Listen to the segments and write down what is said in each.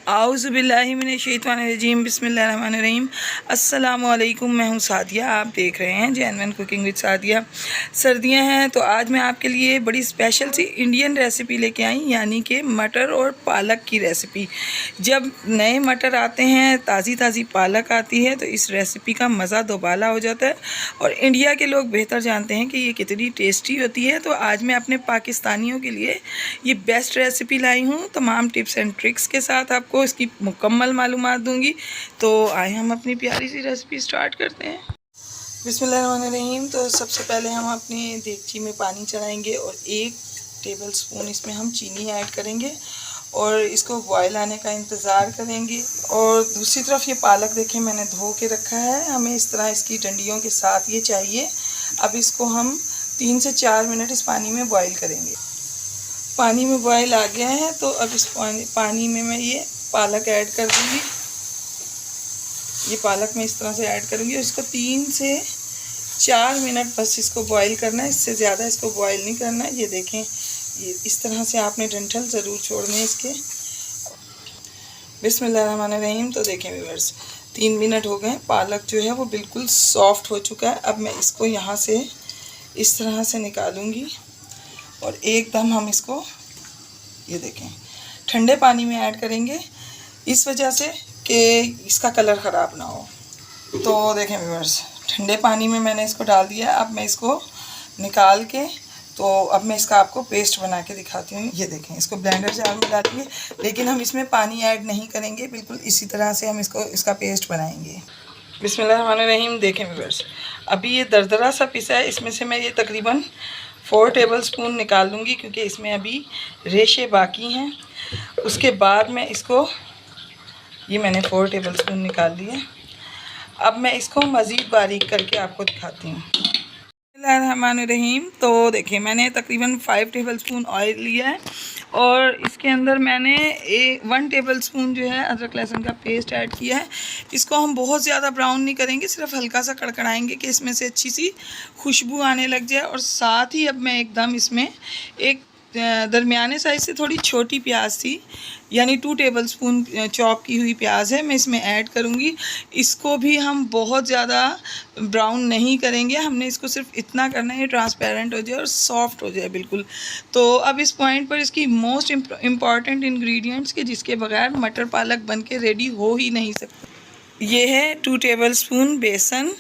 आउज़ुबिल्लाहिमिनश्शैतानिर्रजीम बिस्मिल्लाहिर्रहमानिर्रहीम। अस्सलामुअलैकुम, मैं हूँ सादिया। आप देख रहे हैं जेन्युइन कुकिंग विद सादिया। सर्दियाँ हैं तो आज मैं आपके लिए बड़ी स्पेशल सी इंडियन रेसिपी लेके आई, यानी कि मटर और पालक की रेसिपी। जब नए मटर आते हैं, ताज़ी ताज़ी पालक आती है, तो इस रेसिपी का मज़ा दोबाला हो जाता है और इंडिया के लोग बेहतर जानते हैं कि ये कितनी टेस्टी होती है। तो आज मैं अपने पाकिस्तानियों के लिए ये बेस्ट रेसिपी लाई हूँ, तमाम टिप्स एंड ट्रिक्स के साथ आपको इसकी मुकम्मल मालूमात दूंगी। तो आए हम अपनी प्यारी सी रेसिपी स्टार्ट करते हैं। बिस्मिल्लाहिर्रहमानिर्रहीम। तो सबसे पहले हम अपनी देगची में पानी चढ़ाएंगे और 1 टेबल स्पून इसमें हम चीनी ऐड करेंगे और इसको बॉयल आने का इंतज़ार करेंगे। और दूसरी तरफ ये पालक देखें मैंने धो के रखा है, हमें इस तरह इसकी डंडियों के साथ ये चाहिए। अब इसको हम 3 से 4 मिनट इस पानी में बॉयल करेंगे। पानी में बॉयल आ गया है तो अब इस पानी में मैं ये पालक ऐड कर दूँगी। ये पालक मैं इस तरह से ऐड करूँगी और इसको 3 से 4 मिनट बस इसको बॉईल करना है, इससे ज़्यादा इसको बॉईल नहीं करना है। ये देखें, ये इस तरह से आपने डंठल ज़रूर छोड़ने इसके। बिस्मिल्लाहिर्रहमानिर्रहीम। तो देखें व्यूअर्स, 3 मिनट हो गए, पालक जो है वो बिल्कुल सॉफ्ट हो चुका है। अब मैं इसको यहाँ से इस तरह से निकालूँगी और एकदम हम इसको ये देखें ठंडे पानी में ऐड करेंगे, इस वजह से कि इसका कलर ख़राब ना हो। तो देखें व्यूअर्स, ठंडे पानी में मैंने इसको डाल दिया। अब मैं इसको निकाल के तो अब मैं इसका आपको पेस्ट बना के दिखाती हूँ। ये देखें, इसको ब्लेंडर जार में डालिए, लेकिन हम इसमें पानी ऐड नहीं करेंगे, बिल्कुल इसी तरह से हम इसका पेस्ट बनाएंगे। बिस्मिल्लाहिर्रहमानिर्रहीम। देखें व्यूअर्स, अभी ये दरदरा सा पिसा है, इसमें से मैं ये तकरीबन 4 टेबल स्पून निकाल लूँगी क्योंकि इसमें अभी रेशे बाकी हैं। उसके बाद मैं इसको ये मैंने 4 टेबल स्पून निकाल लिए। अब मैं इसको मज़ीद बारीक करके आपको दिखाती हूँ। बिस्मिल्लाहिर्रहमानिर्रहीम। तो देखिए, मैंने तकरीबन 5 टेबल स्पून ऑयल लिया है और इसके अंदर मैंने 1 टेबल स्पून जो है अदरक लहसुन का पेस्ट ऐड किया है। इसको हम बहुत ज़्यादा ब्राउन नहीं करेंगे, सिर्फ हल्का सा कड़कड़ाएंगे कि इसमें से अच्छी सी खुशबू आने लग जाए। और साथ ही अब मैं एकदम इसमें एक दरमियाने साइज़ से थोड़ी छोटी प्याज थी, यानी 2 टेबल स्पून चॉप की हुई प्याज है, मैं इसमें ऐड करूँगी। इसको भी हम बहुत ज़्यादा ब्राउन नहीं करेंगे, हमने इसको सिर्फ इतना करना है ट्रांसपेरेंट हो जाए और सॉफ्ट हो जाए बिल्कुल। तो अब इस पॉइंट पर इसकी मोस्ट इम्पॉर्टेंट इंग्रेडिएंट्स के जिसके बगैर मटर पालक बन के रेडी हो ही नहीं सकते, ये है 2 टेबल स्पून बेसन।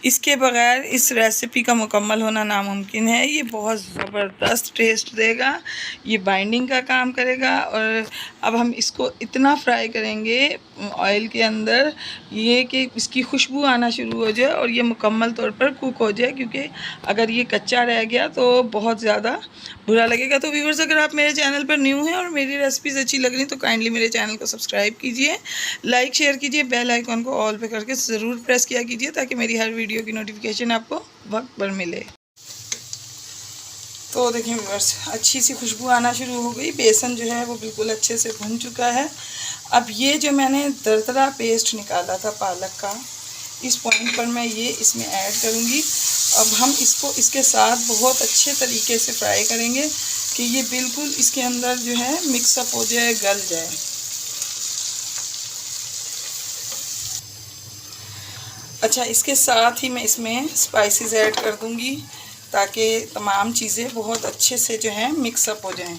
इसके बगैर इस रेसिपी का मुकम्मल होना नामुमकिन है। ये बहुत ज़बरदस्त टेस्ट देगा, ये बाइंडिंग का काम करेगा। और अब हम इसको इतना फ्राई करेंगे ऑयल के अंदर ये कि इसकी खुशबू आना शुरू हो जाए और ये मुकम्मल तौर पर कुक हो जाए, क्योंकि अगर ये कच्चा रह गया तो बहुत ज़्यादा बुरा लगेगा। तो व्यूअर्स, अगर आप मेरे चैनल पर न्यू हैं और मेरी रेसिपीज़ अच्छी लग रही तो काइंडली मेरे चैनल को सब्सक्राइब कीजिए, लाइक शेयर कीजिए, बेल आइकन को ऑल पे करके ज़रूर प्रेस किया कीजिए ताकि मेरी हर वीडियो की नोटिफिकेशन आपको वक्त पर मिले। तो देखिए व्यूअर्स, अच्छी सी खुशबू आना शुरू हो गई, बेसन जो है वो बिल्कुल अच्छे से भुन चुका है। अब ये जो मैंने दरदरा पेस्ट निकाला था पालक का, इस पॉइंट पर मैं ये इसमें ऐड करूँगी। अब हम इसको इसके साथ बहुत अच्छे तरीके से फ्राई करेंगे कि ये बिल्कुल इसके अंदर जो है मिक्सअप हो जाए, गल जाए। अच्छा, इसके साथ ही मैं इसमें स्पाइसेस ऐड कर दूंगी ताकि तमाम चीज़ें बहुत अच्छे से जो है मिक्सअप हो जाएं।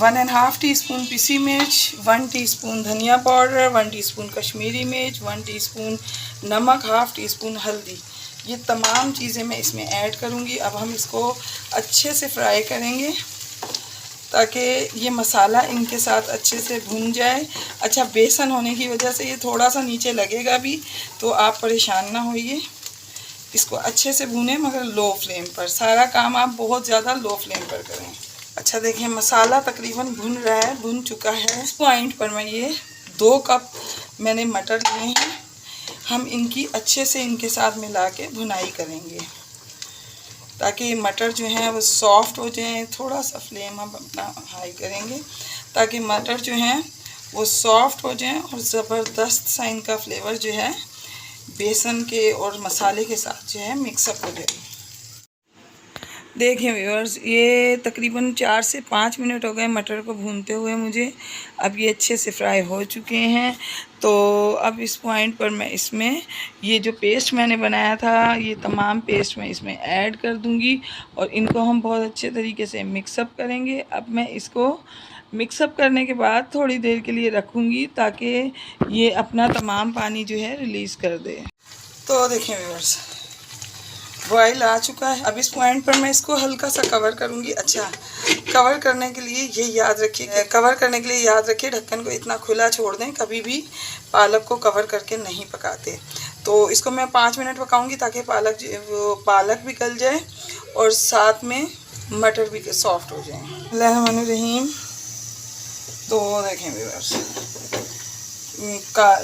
1.5 टीस्पून पिसी मिर्च, 1 टीस्पून धनिया पाउडर, 1 टीस्पून कश्मीरी मिर्च, 1 टीस्पून नमक, 1/2 टीस्पून हल्दी, ये तमाम चीज़ें मैं इसमें ऐड करूंगी। अब हम इसको अच्छे से फ्राई करेंगे ताकि ये मसाला इनके साथ अच्छे से भुन जाए। अच्छा, बेसन होने की वजह से ये थोड़ा सा नीचे लगेगा भी, तो आप परेशान ना होइए। इसको अच्छे से भुनें मगर लो फ्लेम पर, सारा काम आप बहुत ज़्यादा लो फ्लेम पर करें। अच्छा देखिए, मसाला तकरीबन भुन रहा है, भुन चुका है। इस पॉइंट पर मैं ये 2 कप मैंने मटर लिए हैं, हम इनकी अच्छे से इनके साथ मिला के भुनाई करेंगे ताकि मटर जो हैं वो सॉफ्ट हो जाएं। थोड़ा सा फ्लेम हम अपना हाई करेंगे ताकि मटर जो हैं वो सॉफ्ट हो जाएं और ज़बरदस्त सा इनका फ्लेवर जो है बेसन के और मसाले के साथ जो है मिक्सअप हो जाए। देखें व्यूअर्स, ये तकरीबन 4 से 5 मिनट हो गए मटर को भूनते हुए मुझे। अब ये अच्छे से फ्राई हो चुके हैं। तो अब इस पॉइंट पर मैं इसमें ये जो पेस्ट मैंने बनाया था, ये तमाम पेस्ट मैं इसमें ऐड कर दूंगी और इनको हम बहुत अच्छे तरीके से मिक्सअप करेंगे। अब मैं इसको मिक्सअप करने के बाद थोड़ी देर के लिए रखूँगी ताकि ये अपना तमाम पानी जो है रिलीज़ कर दे। तो देखें व्यूअर्स, बॉयल आ चुका है। अब इस पॉइंट पर मैं इसको हल्का सा कवर करूंगी। अच्छा, कवर करने के लिए ये याद रखिए, ढक्कन को इतना खुला छोड़ दें, कभी भी पालक को कवर करके नहीं पकाते। तो इसको मैं 5 मिनट पकाऊंगी ताकि पालक भी गल जाए और साथ में मटर भी सॉफ्ट हो जाए। बिस्मिल्लाहिर्रहमानिर्रहीम। तो देखें व्यूअर्स,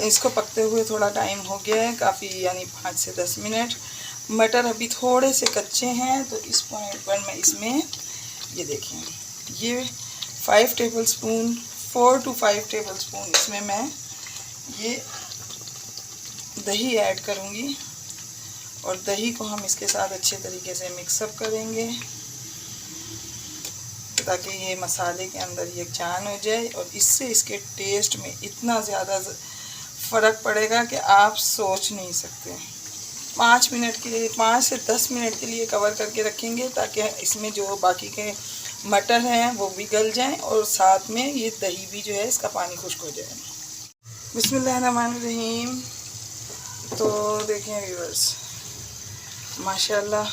इसको पकते हुए थोड़ा टाइम हो गया है काफ़ी, यानी 5 से 10 मिनट। मटर अभी थोड़े से कच्चे हैं, तो इस पॉइंट पर मैं इसमें ये देखें, ये 4 to 5 टेबल स्पून इसमें मैं ये दही ऐड करूँगी और दही को हम इसके साथ अच्छे तरीके से मिक्सअप करेंगे ताकि ये मसाले के अंदर ये जान हो जाए और इससे इसके टेस्ट में इतना ज़्यादा फ़र्क पड़ेगा कि आप सोच नहीं सकते। 5 से 10 मिनट के लिए कवर करके रखेंगे ताकि इसमें जो बाकी के मटर हैं वो भी गल जाएं और साथ में ये दही भी जो है इसका पानी खुश्क हो जाए। बिस्मिल्लाहिर्रहमानिर्रहीम। तो देखें व्यूअर्स, माशाल्लाह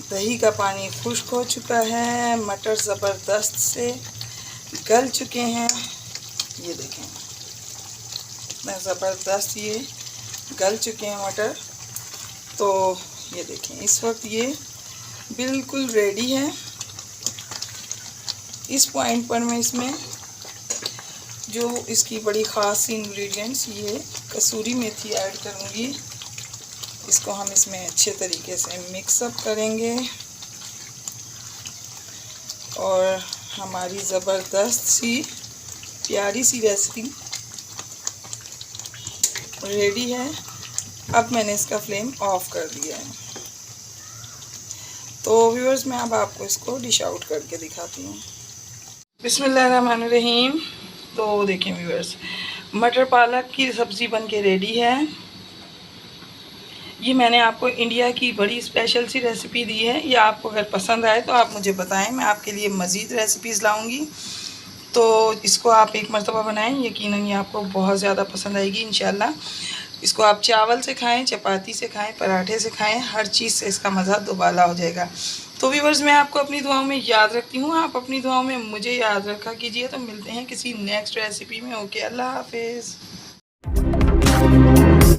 दही का पानी खुश्क हो चुका है, मटर ज़बरदस्त से गल चुके हैं। ये देखें, इतना ज़बरदस्त ये गल चुके हैं मटर। तो ये देखें, इस वक्त ये बिल्कुल रेडी है। इस पॉइंट पर मैं इसमें जो इसकी बड़ी ख़ास इंग्रेडिएंट्स, ये कसूरी मेथी ऐड करूँगी। इसको हम इसमें अच्छे तरीके से मिक्सअप करेंगे और हमारी ज़बरदस्त सी प्यारी सी रेसिपी रेडी है। अब मैंने इसका फ्लेम ऑफ कर दिया है। तो व्यूअर्स, मैं अब आपको इसको डिश आउट करके दिखाती हूँ। बिस्मिल्लाहिर्रहमानिर्रहीम। तो देखें व्यूअर्स, मटर पालक की सब्ज़ी बन के रेडी है। ये मैंने आपको इंडिया की बड़ी स्पेशल सी रेसिपी दी है। ये आपको अगर पसंद आए तो आप मुझे बताएं, मैं आपके लिए मज़ीद रेसिपीज़ लाऊंगी। तो इसको आप एक मरतबा बनाएं, यकीनन ये आपको बहुत ज़्यादा पसंद आएगी इंशाल्लाह। इसको आप चावल से खाएं, चपाती से खाएं, पराठे से खाएं, हर चीज़ से इसका मज़ा दोबाला हो जाएगा। तो व्यूअर्स, मैं आपको अपनी दुआओं में याद रखती हूँ, आप अपनी दुआओं में मुझे याद रखा कीजिए। तो मिलते हैं किसी नेक्स्ट रेसिपी में। ओके, अल्लाह हाफिज़।